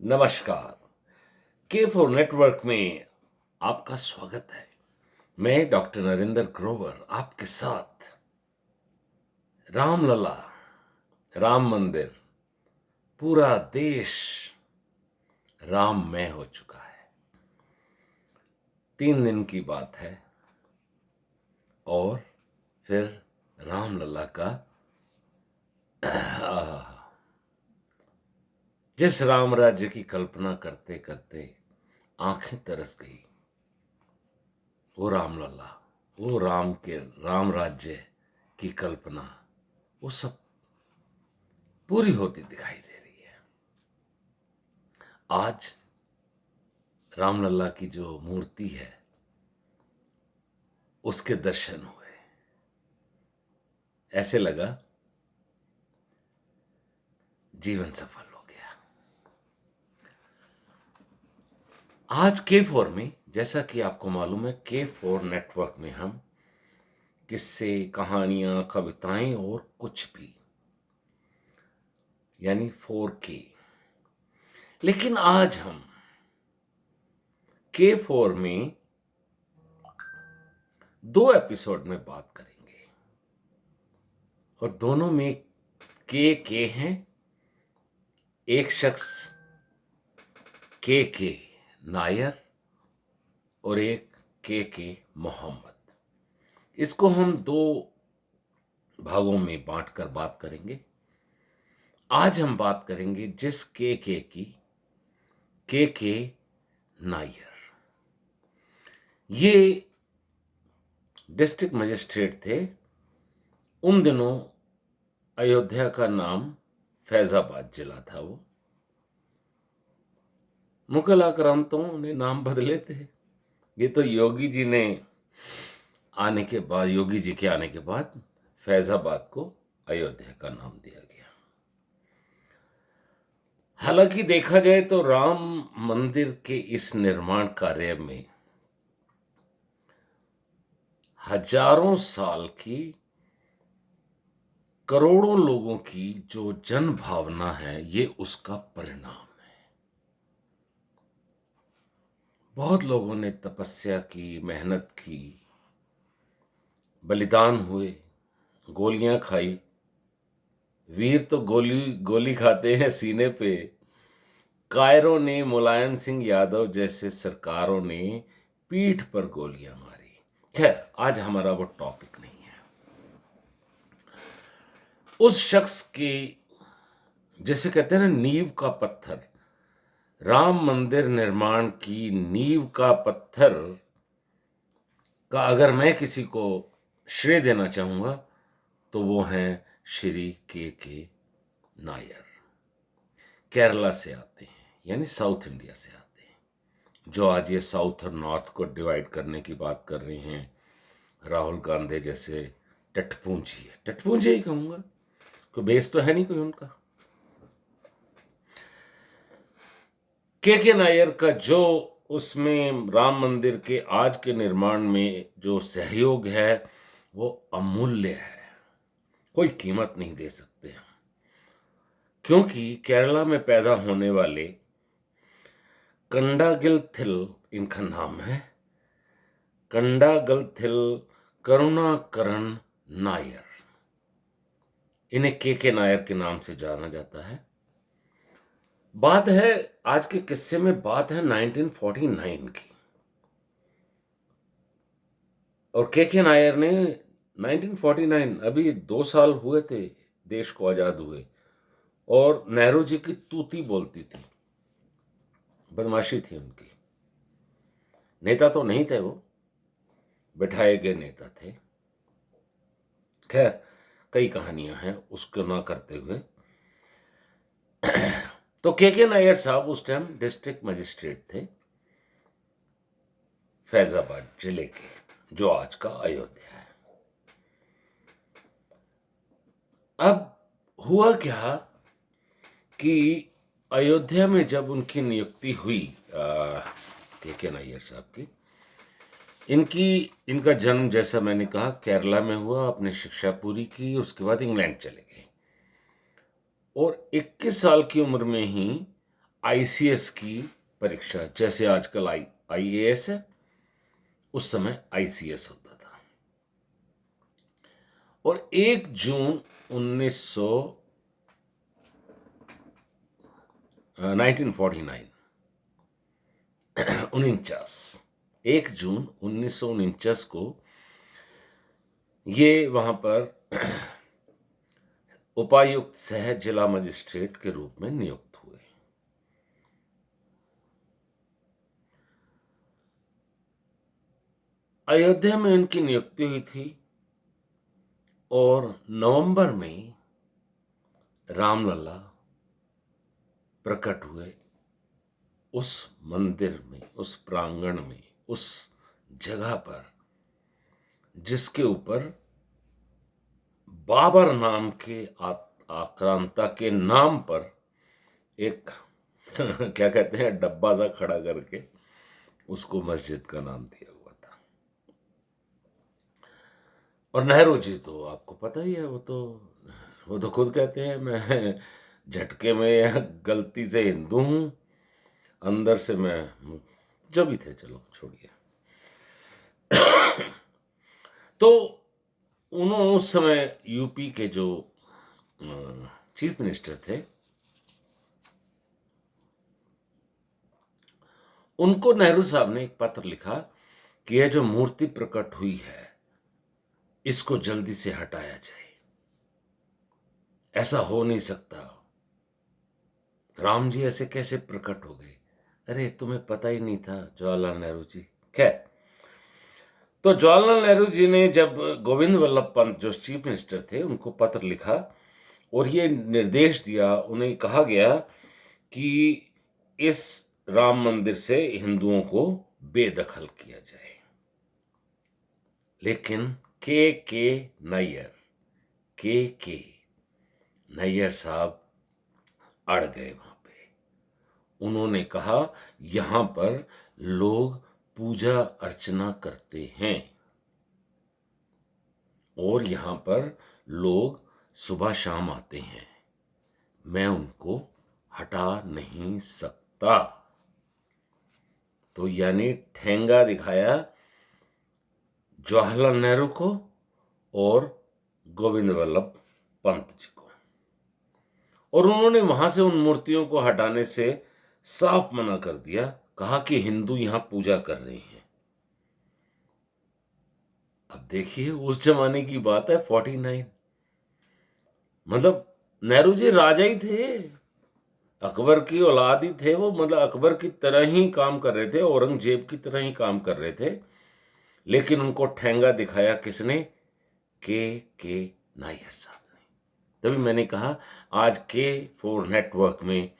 नमस्कार। के four network में आपका स्वागत है। मैं डॉक्टर नरेंद्र ग्रोवर आपके साथ। रामलला, राम मंदिर, पूरा देश राममय हो चुका है। 3 दिन की बात है और फिर रामलला का जिस राम राज्य की कल्पना करते करते आंखें तरस गई, वो रामलला, वो राम राज्य की कल्पना, वो सब पूरी होती दिखाई दे रही है। आज रामलला की जो मूर्ति है उसके दर्शन हुए, ऐसे लगा जीवन सफल हो गया। आज के4 में, जैसा कि आपको मालूम है, के4 नेटवर्क में हम किस्से, कहानियां, कविताएं और कुछ भी, यानी 4K। लेकिन आज हम के4 में 2 एपिसोड में बात करेंगे और दोनों में के हैं। एक शख्स के नायर और एक के मोहम्मद। इसको हम 2 भागों में बांटकर बात करेंगे। आज हम बात करेंगे जिस के की, के नायर। ये डिस्ट्रिक्ट मजिस्ट्रेट थे। उन दिनों अयोध्या का नाम फैजाबाद जिला था। वो मुगल आक्रांतों ने नाम बदले थे। ये तो योगी जी के आने के बाद फैजाबाद को अयोध्या का नाम दिया गया। हालांकि देखा जाए तो राम मंदिर के इस निर्माण कार्य में हजारों साल की, करोड़ों लोगों की जो जन भावना है, ये उसका परिणाम है। बहुत लोगों ने तपस्या की, मेहनत की, बलिदान हुए, गोलियां खाई। वीर तो गोली खाते हैं सीने पे। कायरों ने, मुलायम सिंह यादव जैसे सरकारों ने पीठ पर गोलियां मारी। खैर, आज हमारा वो टॉपिक नहीं है। उस शख्स की, जिसे कहते हैं ना, नींव का पत्थर, राम मंदिर निर्माण की नींव का पत्थर का अगर मैं किसी को श्रेय देना चाहूंगा तो वो हैं श्री के नायर। केरला से आते हैं, यानी साउथ इंडिया से आते हैं। जो आज ये साउथ और नॉर्थ को डिवाइड करने की बात कर रहे हैं, राहुल गांधी जैसे टटपूंजी ही कहूंगा, कोई बेस तो है नहीं कोई उनका। के नायर का जो उसमें राम मंदिर के आज के निर्माण में जो सहयोग है, वो अमूल्य है। कोई कीमत नहीं दे सकते हम, क्योंकि केरला में पैदा होने वाले कंडागिलथिल, इनका नाम है कंडागलथिल करुणाकरण नायर। इन्हें के नायर के नाम से जाना जाता है। बात है, आज के किस्से में बात है 1949 की। और के नायर ने 1949, अभी 2 साल हुए थे देश को आजाद हुए, और नेहरू जी की तूती बोलती थी। बदमाशी थी उनकी। नेता तो नहीं थे वो, बैठाए गए नेता थे। खैर, कई कहानियां हैं, उसको ना करते हुए। तो के नायर साहब उस टाइम डिस्ट्रिक्ट मजिस्ट्रेट थे फैजाबाद जिले के, जो आज का अयोध्या है। अब हुआ क्या कि अयोध्या में जब उनकी नियुक्ति हुई के नायर साहब की, इनका जन्म, जैसा मैंने कहा, केरला में हुआ। अपनी शिक्षा पूरी की, उसके बाद इंग्लैंड चले गए और 21 साल की उम्र में ही आईसीएस की परीक्षा, जैसे आजकल आईएएस है, उस समय आईसीएस होता था। और 1 जून 1949 1 जून 1949 को ये वहां पर उपायुक्त सह जिला मजिस्ट्रेट के रूप में नियुक्त हुए। अयोध्या में उनकी नियुक्ति हुई थी और नवंबर में रामलला प्रकट हुए उस मंदिर में, उस प्रांगण में, उस जगह पर जिसके ऊपर बाबर नाम के आक्रांता के नाम पर एक क्या कहते हैं, डब्बा सा खड़ा करके उसको मस्जिद का नाम दिया हुआ था। और नेहरू जी तो आपको पता ही है, वो तो खुद कहते हैं मैं झटके में या गलती से हिंदू हूं, अंदर से मैं, जो भी थे, चलो छोड़िए। तो उन्होंने उस समय यूपी के जो चीफ मिनिस्टर थे, उनको नेहरू साहब ने एक पत्र लिखा कि यह जो मूर्ति प्रकट हुई है इसको जल्दी से हटाया जाए, ऐसा हो नहीं सकता। राम जी ऐसे कैसे प्रकट हो गए? अरे तुम्हें पता ही नहीं था जवाहरलाल नेहरू जी। खैर, तो जवाहरलाल नेहरू जी ने जब गोविंद वल्लभ पंत जो चीफ मिनिस्टर थे उनको पत्र लिखा और ये निर्देश दिया, उन्हें कहा गया कि इस राम मंदिर से हिंदुओं को बेदखल किया जाए। लेकिन के नैयर साहब अड़ गए वहां पे। उन्होंने कहा यहां पर लोग पूजा अर्चना करते हैं और यहां पर लोग सुबह शाम आते हैं, मैं उनको हटा नहीं सकता। तो यानी ठेंगा दिखाया जवाहरलाल नेहरू को और गोविंद वल्लभ पंत जी को, और उन्होंने वहां से उन मूर्तियों को हटाने से साफ मना कर दिया। कहा कि हिंदू यहां पूजा कर रहे हैं। अब देखिए, उस जमाने की बात है 49, मतलब नेहरू जी राजा ही थे, अकबर की औलाद ही थे वो, मतलब अकबर की तरह ही काम कर रहे थे, औरंगजेब की तरह ही काम कर रहे थे। लेकिन उनको ठेंगा दिखाया किसने? के नायर साहब ने। तभी मैंने कहा आज K4 नेटवर्क में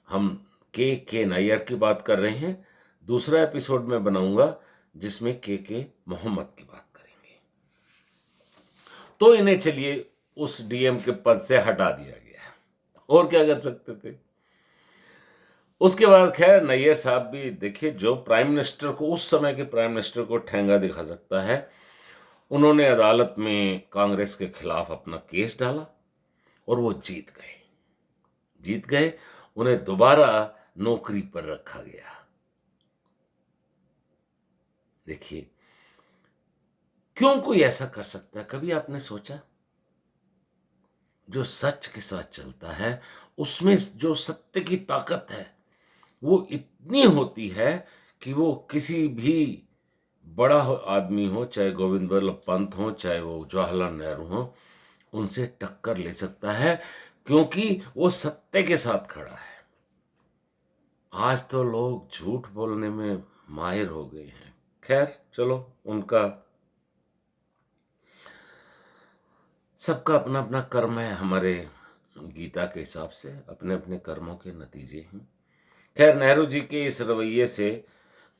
हम के नायर की बात कर रहे हैं। दूसरा एपिसोड में बनाऊंगा जिसमें के मोहम्मद की बात करेंगे। तो इन्हें चलिए उस डीएम के पद से हटा दिया गया, और क्या कर सकते थे। उसके बाद खैर नैयर साहब भी, देखिए, जो प्राइम मिनिस्टर को, उस समय के प्राइम मिनिस्टर को ठेंगा दिखा सकता है, उन्होंने अदालत में कांग्रेस के खिलाफ अपना केस डाला और वो जीत गए। उन्हें दोबारा नौकरी पर रखा गया। देखिए, क्यों कोई ऐसा कर सकता है? कभी आपने सोचा? जो सच के साथ चलता है उसमें जो सत्य की ताकत है वो इतनी होती है कि वो किसी भी बड़ा आदमी हो, चाहे गोविंद वल्लभ पंत हो, चाहे वो जवाहरलाल नेहरू हो, उनसे टक्कर ले सकता है, क्योंकि वो सत्य के साथ खड़ा है। आज तो लोग झूठ बोलने में माहिर हो गए हैं। खैर चलो, उनका सबका अपना अपना कर्म है। हमारे गीता के हिसाब से अपने अपने कर्मों के नतीजे हैं। खैर, नेहरू जी के इस रवैये से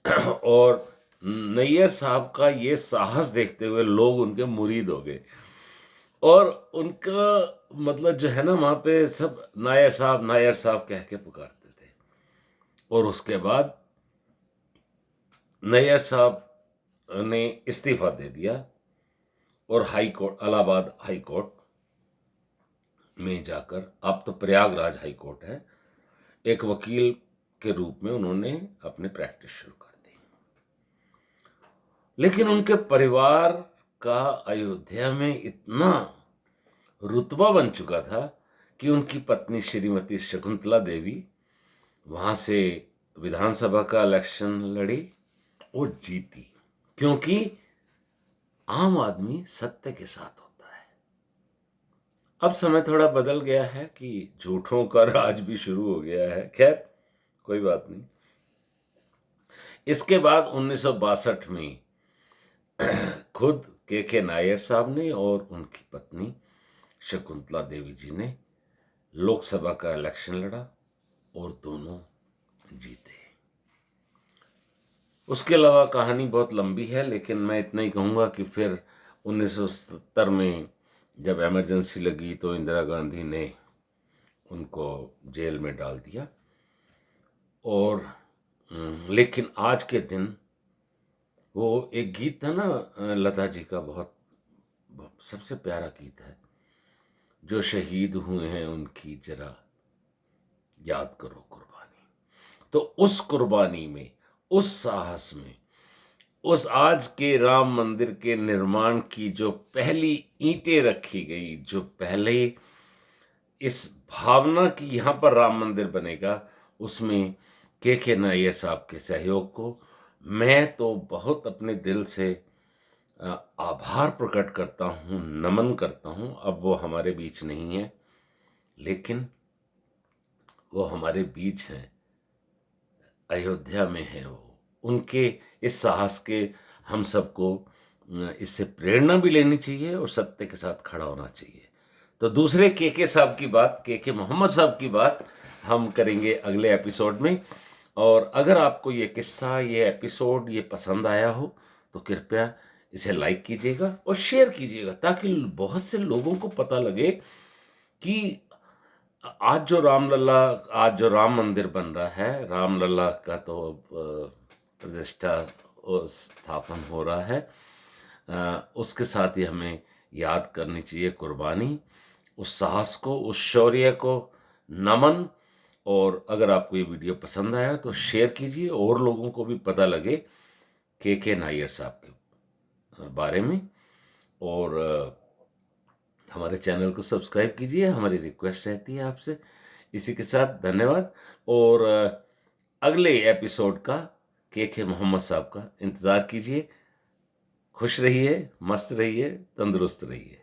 और नैयर साहब का ये साहस देखते हुए लोग उनके मुरीद हो गए, और उनका मतलब जो है ना, वहां पे सब नायर साहब कह के पुकारते थे। और उसके बाद नैयर साहब ने इस्तीफा दे दिया और high court, Allahabad high court में जाकर, अब तो प्रयागराज हाई कोर्ट है, एक वकील के रूप में उन्होंने अपनी प्रैक्टिस शुरू कर दी। लेकिन उनके परिवार का अयोध्या में इतना रुतबा बन चुका था कि उनकी पत्नी श्रीमती शकुंतला देवी वहां से विधानसभा का इलेक्शन लड़ी और जीती, क्योंकि आम आदमी सत्य के साथ होता है। अब समय थोड़ा बदल गया है कि झूठों का राज भी शुरू हो गया है। खैर, कोई बात नहीं। इसके बाद 1962 में खुद के नायर साहब ने और उनकी पत्नी शकुंतला देवी जी ने लोकसभा का इलेक्शन लड़ा और दोनों जीते। उसके अलावा कहानी बहुत लंबी है, लेकिन मैं इतना ही कहूँगा कि फिर 1970 में जब इमरजेंसी लगी तो इंदिरा गांधी ने उनको जेल में डाल दिया। और लेकिन आज के दिन वो एक गीत है ना लता जी का, बहुत सबसे प्यारा गीत है, जो शहीद हुए हैं उनकी जरा याद करो कुर्बानी। तो उस कुर्बानी में, उस साहस में, उस आज के राम मंदिर के निर्माण की जो पहली ईंटें रखी गई, जो पहले इस भावना की यहाँ पर राम मंदिर बनेगा, उसमें के नायर साहब के सहयोग को मैं तो बहुत अपने दिल से आभार प्रकट करता हूँ, नमन करता हूँ। अब वो हमारे बीच नहीं है, लेकिन वो हमारे बीच हैं, अयोध्या में है वो। उनके इस साहस के हम सबको इससे प्रेरणा भी लेनी चाहिए और सत्य के साथ खड़ा होना चाहिए। तो दूसरे के साहब की बात, के मोहम्मद साहब की बात हम करेंगे अगले एपिसोड में। और अगर आपको ये किस्सा, ये एपिसोड ये पसंद आया हो तो कृपया इसे लाइक कीजिएगा और शेयर कीजिएगा, ताकि बहुत से लोगों को पता लगे कि आज जो राम मंदिर बन रहा है, रामलला का तो प्रतिष्ठा और स्थापन हो रहा है, उसके साथ ही हमें याद करनी चाहिए कुर्बानी, उस साहस को, उस शौर्य को नमन। और अगर आपको ये वीडियो पसंद आया तो शेयर कीजिए और लोगों को भी पता लगे के नायर साहब के बारे में। और हमारे चैनल को सब्सक्राइब कीजिए, हमारी रिक्वेस्ट रहती है आपसे। इसी के साथ धन्यवाद। और अगले एपिसोड का के मोहम्मद साहब का इंतज़ार कीजिए। खुश रहिए, मस्त रहिए, तंदुरुस्त रहिए।